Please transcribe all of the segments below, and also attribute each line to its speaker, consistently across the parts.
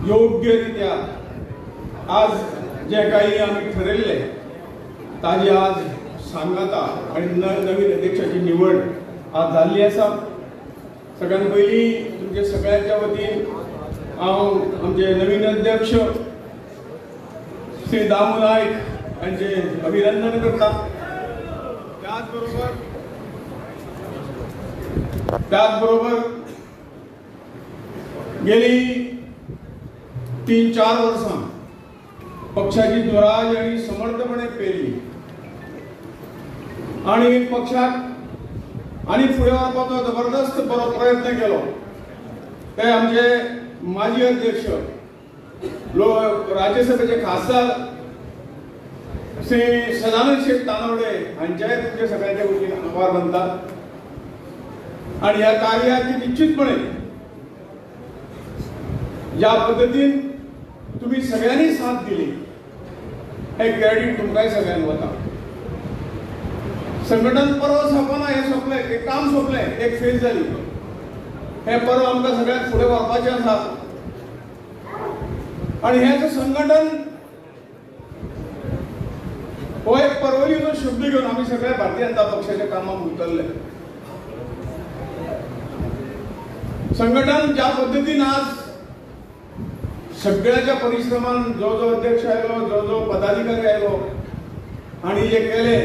Speaker 1: योग्यरित्या आज जे काही आम्ही ठरवले ताजी आज सांगता आणि नवीन अध्यक्षाची निवड आज झाली असा। सगळ्यात पहिली तुमच्या सगळ्यांच्या वतीन आमचे नवीन अध्यक्ष श्री दामू नाईक यांचे अभिनंदन करता। त्याचबरोबर गेली 3-4 वर्षां पक्षाची दुराज आणि समर्थपणे पेरली आणि पक्षात आणि फुडे वरपाचो जबरदस्त बरो प्रयत्न केलो। ते आमचे माजी अध्यक्ष राज्यसभेचे खासदार श्री सदानंद शेठ तानवडे हांच्याय तुमच्या सगळ्यांच्या वतीन आभार मानतात आणि या कार्याची निश्चितपणे ज्या पद्धतीन तुम्ही सगळ्यांनी साथ दिली हे क्रेडिट तुमकाय सगळ्यांना वता। संघटन पर्व सोपना हे सोपले एक काम सोपले एक फेज झाली हे पर्व आमकां सगळ्यांक फुडें व्हरपाचें आसा आणि हेच संघटन हो एक परवलीचो शब्द घेऊन आम्ही सगळ्या भारतीय जनता पक्षाच्या कामात उतरले। संघटन ज्या पद्धतीने आज सगळ्याच्या परिश्रमान जो अध्यक्ष आयलो जो पदाधिकारी आयलो आणि जे केले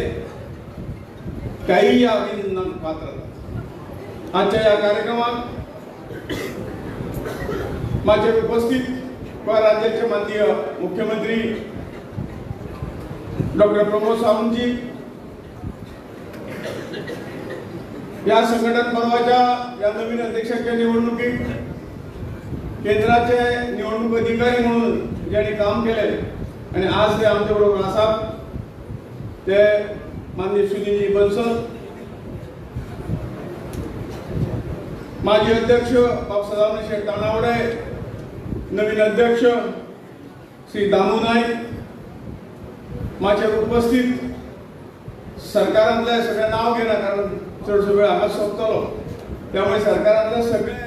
Speaker 1: त्याही या अभिनंदन पात्र। आजच्या या कार्यक्रमात माझे उपस्थित राज्याचे माननीय मुख्यमंत्री डॉक्टर प्रमोद सावंतजी या संघटन पर्वाच्या या नवीन अध्यक्षाच्या निवडणुकीत केंद्राचे निवडणूक अधिकारी म्हणून ज्यांनी काम केले आणि आज ते आमच्या बरोबर आसात ते माननीय सुनीलजी बन्सल, माजी अध्यक्ष सदानंद शेठ तानावडे, नवीन अध्यक्ष श्री दामू नाईक, माझ्या उपस्थित सरकारातल्या सगळ्या नाव घेणार कारण चढसो वेळ हांगा सोंपतलो त्यामुळे सरकारातल्या सगळे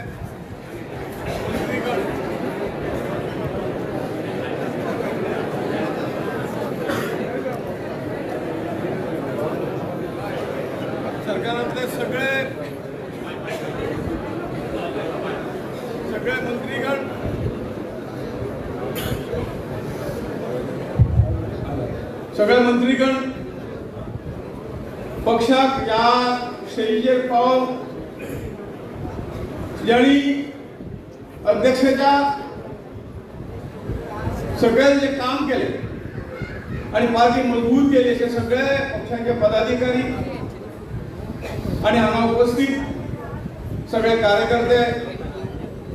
Speaker 1: मंत्रीगण सगळे मंत्रीगण पक्षाक या शैलीचेर पावून ज्यांनी अध्यक्षाच्या सगळे जे काम केले आणि पार्टी मजबूत केली असे सगळे पक्षाचे पदाधिकारी आणि हांगा उपस्थित सगळे कार्यकर्ते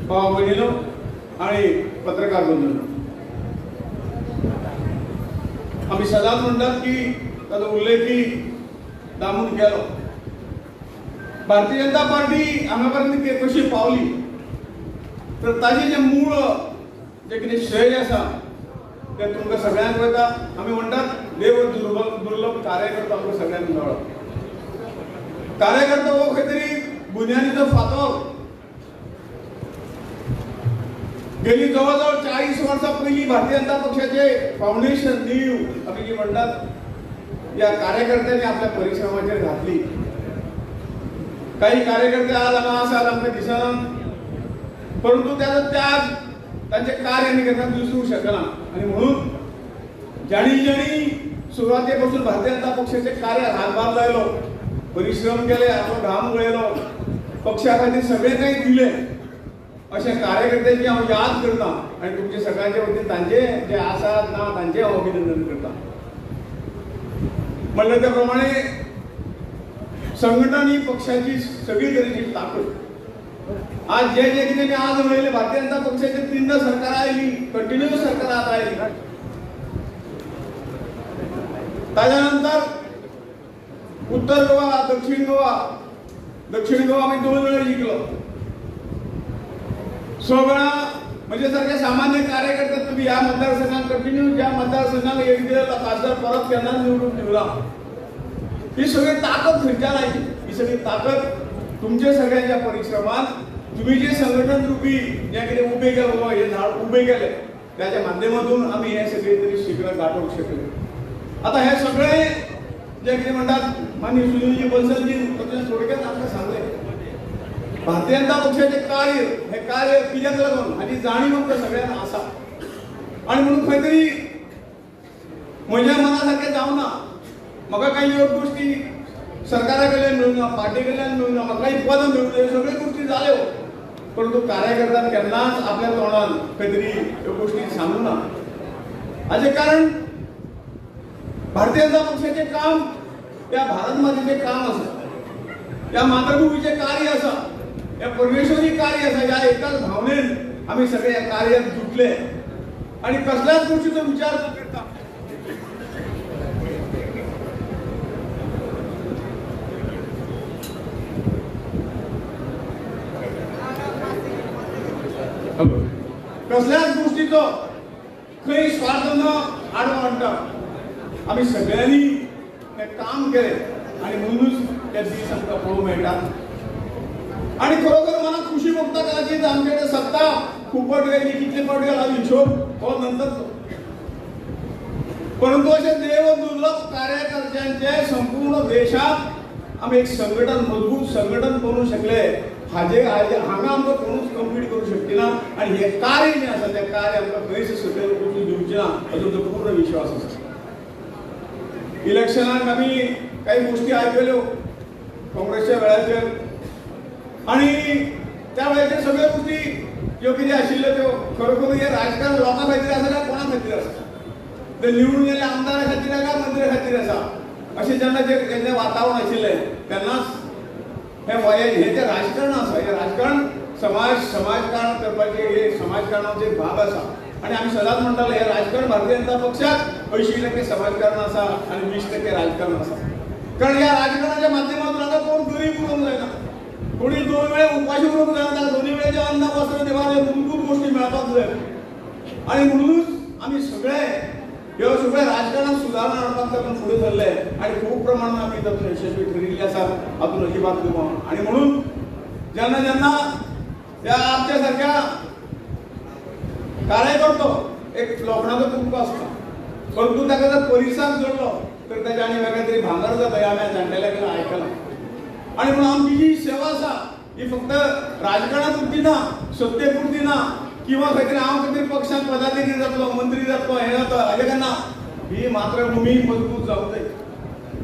Speaker 1: भाव बहिणीनो आणि पत्रकार बंधूंनो, आम्ही सदांच म्हणतात की ताचो उल्लेखी दामून केलो। भारतीय जनता पार्टी हांगापर्यंत कशी पावली तर ताजे जे मूळ जे कितें श्रेय आसा ते तुमकां सगळ्यांक वता। आमी म्हणटात देव दुर्लभ कार्यकर्ता आमकां सगळ्यांक मेळ्ळो। कार्यकर्ता हो खंय तरी बुन्यादीचो फातर गेली जवळजवळ 40 वर्षां पहिली भारतीय जनता पक्षाचे फाउंडेशन नीव आम्ही जी म्हणतात या कार्यकर्त्यांनी आपल्या परिश्रमाचेर घातली। काही कार्यकर्ते आज हांगा आसात आमकां दिसना परंतु त्याचा त्याग तांचे कार्य आमी केन्ना विसरूंक शकना आणि म्हणून ज्यांनी सुरवाते पासून भारतीय जनता पक्षाचे कार्य हातभार लायलो परिश्रम केले आपलो घाम गळयलो पक्षा खातीर सगळे काही दिले अशा कार्यकर्त्यांची हांव याद करता आणि तुमच्या सगळ्यांच्या वतीन तांचे जे आसात ना तांचे हांव अभिनंदन करता। म्हणले त्या प्रमाणे संघटन ही पक्षाची सगळी तरेची ताकद। आज जे कितें मी आज उलयले भारतीय जनता पक्षाचे 3 सरकार आयली कंटिन्यू सरकार आतां आयली ताज्या नंतर उत्तर गोवा दक्षिण गोवा आम्ही 2 वेळा जिंकलो। सोबळा म्हणजे सारखे सामान्य कार्यकर्ते तुम्ही या मतदारसंघात कंटिन्यू ज्या मतदारसंघाला एक दिलेला खासदार परत केन्ना निवडून ठेवला ही सगळी ताकद खंयच्यान आयली ही सगळी ताकद तुमच्या सगळ्यांच्या परिश्रमात तुम्ही जे संघटन रूपी जे किती उभे केलं हे झाड उभे केले त्याच्या माध्यमातून आम्ही हे सगळे तरी शिखर गाठवू शकले. आता हे सगळे जे किती म्हणतात माननीय सुनीलजी बन्सलजी थोडक्यात आपल्याला सांगले भारतीय जनता पक्षाचे कार्य हे कार्य कित्याक लागून हाची जाणीव आमकां सगळ्यांना आसा आणि म्हणून खंय तरी म्हज्या मना सारकें जावना. म्हाका काही ह्यो गोष्टी सरकारा कडल्यान मेळूना पार्टी कडल्यान मेळूना म्हाका काही पदां मेळूना ह्यो सगळ्यो गोष्टी जाल्यो परंतु कार्यकर्त्यान केन्नाच आपल्या तोंडान खंय तरी ह्यो गोष्टी सांगूना. हाचें कारण भारतीय जनता पक्षाचें काम त्या भारत मातेचें काम आसा त्या मातृभूमीचें कार्य आसा या परमेश्वरी कार्य आसा ह्या एकाच भावनेन आमी सगळे ह्या कार्यात जुटले आणि कसल्याच गोष्टीचो विचार न करता कसल्याच गोष्टीचो खंय स्वार्थ न आडवो हाडटा आमी सगळ्यांनी हे काम केलें आणि म्हणूनच ते दीस आमकां पळोवंक मेळटा. आणि खरोखर मला खुशी भोगता की आमचे कडेन सत्ता खूब फावट गेली कितले फावट गेला हिशोब हो नंतरचो परंतु अशे देव दुर्लभ कार्यकर्त्यांचे संपूर्ण देशात आमी एक संघटन मजबूत संघटन करूंक शकले हांगा आमकां कोणूच कंप्लीट करूंक शकना आणि हे कार्य जें आसा तें कार्य आमकां खंयच सकयल वचून दिवचें ना हाचो तो पूर्ण विश्वास आसा. इलेक्शनाक आमी काही गोष्टी आयकल्यो काँग्रेसच्या वेळाचेर आणि त्या वेळाचेर सगळ्यो गोष्टी ज्यो कितें आशिल्ल्यो त्यो खरोखर हे राजकारण लोकां खातीर आसा काय कोणा खातीर आसा ते निवडून गेले आमदारा खातीर काय मंत्र्या खातीर आसा अशें जेन्ना जें वातावरण आशिल्लें तेन्नाच हे जे राजकारण आसा हे राजकारण समाजकारण करपाचें हे समाजकारणाचो एक भाग आसा आणि आमी सदांच म्हणटाले हे राजकारण भारतीय जनता पक्षाक 80% समाजकारण आसा आणि 20% राजकारण आसा. कारण या राजकारणाच्या माध्यमातून आता कोण गरीब उरूंक जायना कोणी 2 वेळा उपाशी उरूंक जायना 2 वेळेचे अन्न वस्त्र निवार मूलभूत गोष्टी मेळपाक जाय आणि म्हणूनच आमी सगळे ह्यो सगळे राजकारणात सुदारणा हाडपाक तातूंत फुडें सरले आणि खूब प्रमाणात आमी तातूंत यशस्वी ठरिल्ले आसात हातूंत अजिबात दुबाव आणि म्हणून जेन्ना जेन्ना ह्या आमच्या सारक्या कार्यकर्तो एक लोखणाचो तुमको आसता परंतु ताका जर परिसाक जोडलो तर ताचे आनी वेगळे तरी भांगर जाता हे आमी जाणटेल्यां आयकलां. आणि म्हणून आमची जी सेवा आसा ही फक्त राजकारणापुरती ना सत्तेपुरती ना किंवा खंय तरी हांव खंय तरी पक्षांत पदाधिकारी जातलो मंत्री जातलो हे जाता हाजे केन्ना ही मातृभूमी मजबूत जावंक जाय.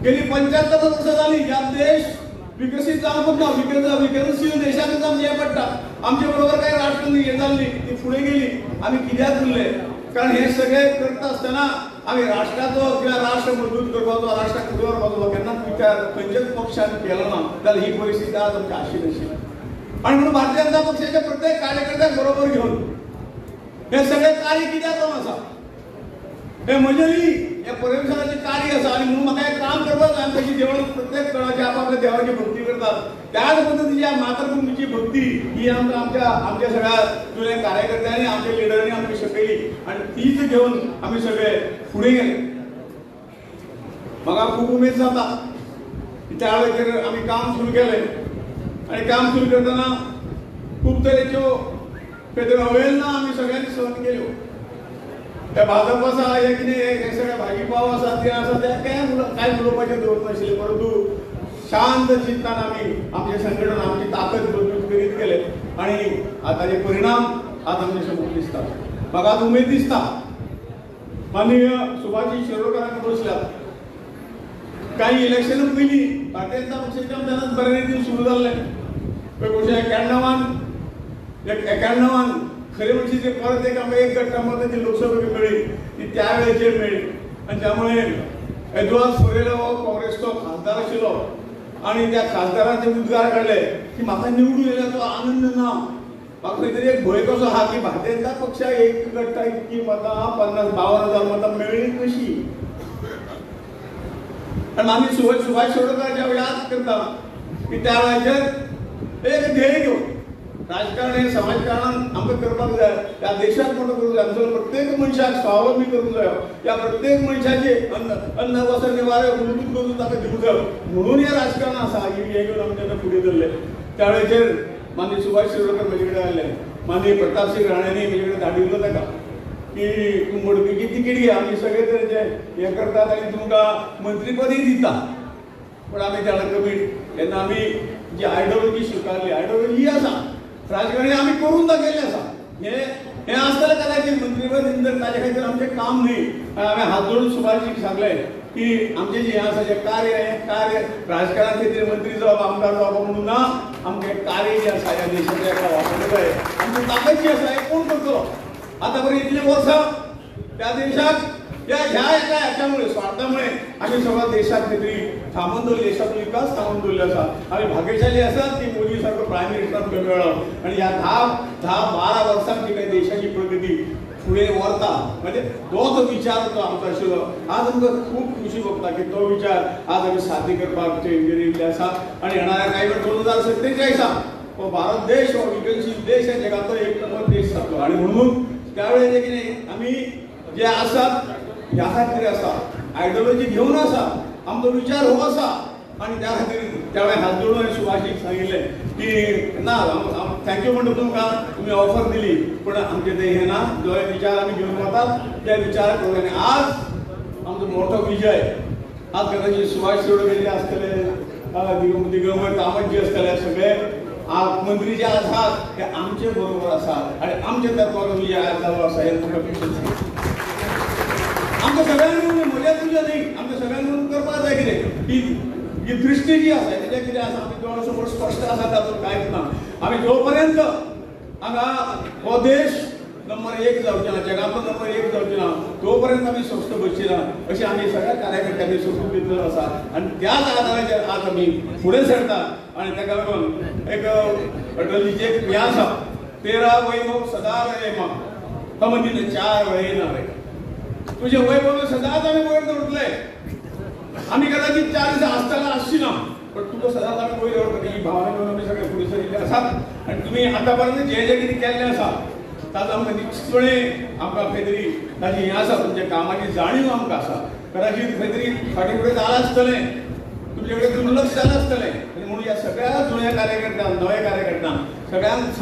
Speaker 1: गेली 75 वर्सां जालीं ह्या देश विकसीत जावंक ना विकसनशील देशांतच आमचें हें पडटा आमचे बरोबर काही राष्ट्र हे जाल्ली ती फुडें गेली आमी कित्याक उरले कारण हे सगळें करता आसतना आमी राष्ट्राचो किंवा राष्ट्र मजबूत करपाचो राष्ट्राक फुडें व्हरपाचो केन्नाच विचार खंयच्याच पक्षान केलो ना जाल्यार ही परिस्थिती आज आमची आशिल्ली आणि म्हणून भारतीय जनता पक्षाच्या प्रत्येक कार्यकर्त्याक बरोबर घेवन हे सगळे कार्य कित्याक जावन आसा हे म्हजेली हे परमेश्वराचें कार्य आसा आणि म्हणून म्हाका हें काम करपाक जाय तशी देवळांत प्रत्येक तणाची आपापल्या देवाची भक्ती करतात त्याच पद्दतीची मातृभूमीची भक्ती ही आमच्या सगळ्या जुन्या कार्यकर्त्यांनी आमच्या लिडरांनी आमची शिकयली आणि तीच घेवन आमी सगळे फुडें गेले. म्हाका खूब उमेद जाता त्या वेळाचेर आमी काम सुरू केलें आणि काम सुरू करतना खूब तरेच्यो अवहेलना आमी सगळ्यांनी सहन केल्यो. त्या भाजप आसा हे कितें हे सगळे भाजी पाव आसा ते आसा ते काय उलोवपाचें दवरनाशिल्ले परंतु शांत चित्तान आमी आमचें संघटन आमची ताकद मजबूत करीत गेले आणि ताचे परिणाम आज आमचे समोर दिसता. म्हाका आज उमेद दिसता माननीय सुभाषजी शिरोडकरांक बसल्यात काही इलेक्शना पयलीं भारतीय जनता पक्षाच्या तेन्नाच बरे रितीन सुरू जाल्लें पळय 91 खरे म्हणजे जे परत एक आमकां एक गट क्रमांकाची लोकसभेक मेळ्ळी ती त्या वेळेचेर मेळ्ळी आणि त्यामुळे एडवान्स फरेलो हो काँग्रेसचो खासदार आशिल्लो आणि त्या खासदाराचे उद्गार काडले की म्हाका निवडून येयल्याचो आनंद ना म्हाका खंय तरी एक भंय कसो आहा की भारतीय जनता पक्षाक एक गटाक इतकी मतां 50-52 मतां मेळ्ळी कशी आणि आमी सुभाष शिरोडकरांच्या याद करता की त्या वेळाचेर एक ध्येय घेवन राजकारण हे समाजकारणान आमकां करपाक जाय त्या देशाक मोठो करूंक जाय आमचो प्रत्येक मनशाक स्वावलंबी करूंक जाय या प्रत्येक मनशाचे अन्न वस्त्र निवार मूलभूत गरजो ताका दिवंक जाय म्हणून हे राजकारण आसा हे घेवन आमी तेन्ना फुडें धरले. त्या वेळाचेर माननीय सुभाष शिरोडकर माझ्याकडे आले, माननीय प्रतापसिंग राणेंनी माझ्याकडे धाडिवलं नका की मोडकी तिकीट घ्या, आम्ही सगळे तर हे करतात आणि तुमका मंत्रीपदही दिता. पण आम्ही त्याला कमी त्यांना आम्ही जी आयडिओलॉजी स्वीकारली, आयडिओलॉजी असा राजकारणी आम्ही करून दाखवले असा हे असताना कदाचित मंत्रीपद ताज्या काही आमचे काम नाही. आम्ही हात जोडून सुभाषजी सांगलंय की आमचे जे असाचे कार्य आहे, कार्य राजकारणाचे मंत्री जबाब आमदार जबाब म्हणून ना आमचे कार्य जे असा या देशाच्या वापरलेलं आहे, आमची ताकद जी असा हे कोण करतो. आतापर्यंत इतले वर्ष त्या देशात ह्या याच्यामुळे स्वार्थामुळे आम्ही सगळ्या देशात काहीतरी थांबून दवरले, देशाचा विकास थांबून दवरले असा. आम्ही भाग्यशाली असतात की मोदी सारखं प्राईम मिनिस्टर मिळवलं आणि या 10-12 वर्षांची काही देशाची प्रगती पुढे वरता म्हणजे तोच विचार तो आमचा आशिल्लो. आज आमकां खूप खुशी भोगता की तो विचार आज आम्ही साध्य करपाक इंजिनियरींगले आसा आणि येणाऱ्या काही वेळ 2047 हो भारत देश हो विकसित देश आहे, जगातलो एक नंबर देश जातलो. आणि म्हणून त्यावेळेस कितें आम्ही जे आसात ह्या खातीर आसा आयडिओलॉजी घेऊन आसा, आमचो विचार हो आसा आणि त्या खातीर त्यावेळेस हात जोडून सुभाषजीक सांगिल्लें की ना थँक्यू म्हणतो तुमकां तुम्ही ऑफर दिली, पण आमचे ते हे ना जो विचार आम्ही घेऊन वतात त्या विचार करून आज आमचो मोठो विजय. आज कदाचित सुभाष शिरोडकर जे आसतले, दिगंबर कामत जे आसतले, सगळे मंत्री जे आसात ते आमचे बरोबर आसात आणि आमच्या तर्फान विजय आज जालो आसा हे तुमकां आमच्या सगळ्यांनी मजा तुझ्या नाही, आमच्या सगळ्यांनी करपाक जाय कितें ही दृष्टी जी आसा तेजें कितें आसा आमी दोळ्यासमोर स्पश्ट आसा तातूंत कांयच ना. आमी जोपर्यंत हांगा हो देश नंबर 1 जावचे ना, जगांतलो नंबर 1 जावचे ना, तोपर्यंत आमी स्वस्थ बसचे ना अशें आमी सगळ्या कार्यकर्त्यांनी सोडून दिल्लो आसा. आणि त्याच आदाराचेर आज आमी फुडें सरतात आणि ताका लागून एक अटलजीचें एक हें आसा 13 वैभव सदा रहे मा म्हणजे 4 वय ना रे तुझे वैभव सदाच आम्ही वयर दवरतले. आम्ही कदाचित 40 आसतना आसची ना, पण तुका सदांच आमी वयर दवरतले. ही भावना घेऊन आमी सगळे फुडें सरिल्ले आसात आणि तुम्ही आतापर्यंत जे कितें केल्लें आसा ताचो आमकां निश्चितपणे आमकां खंय तरी ताची हें आसा, तुमच्या कामाची जाणीव आमकां आसा. कदाचित खंय तरी फाटीं फुडें जालां आसतलें, तुमचे कडेन दुर्लक्ष जालें आसतलें, म्हणून ह्या सगळ्या जुन्या कार्यकर्त्यांक नव्या कार्यकर्त्यांक सगळ्यांक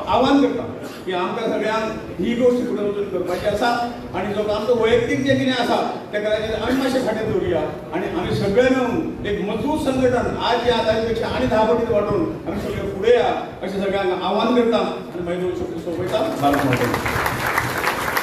Speaker 1: आव्हान करता की आमकां सगळ्यांक ही गोष्ट फुडें वचून करपाची आसा. आणि जो आमचो वैयक्तीक जें कितें आसा तें कदाचित आमी मातशें फाटीं दवरुया आणि आमी सगळे मेळून एक मजबूत संघटन आज जे आसा पेक्षा आनी 10 पटीन वाडून आमी सगळे फुडें या अशें सगळ्यांक आव्हान करता आणि मागीर सोंपयता.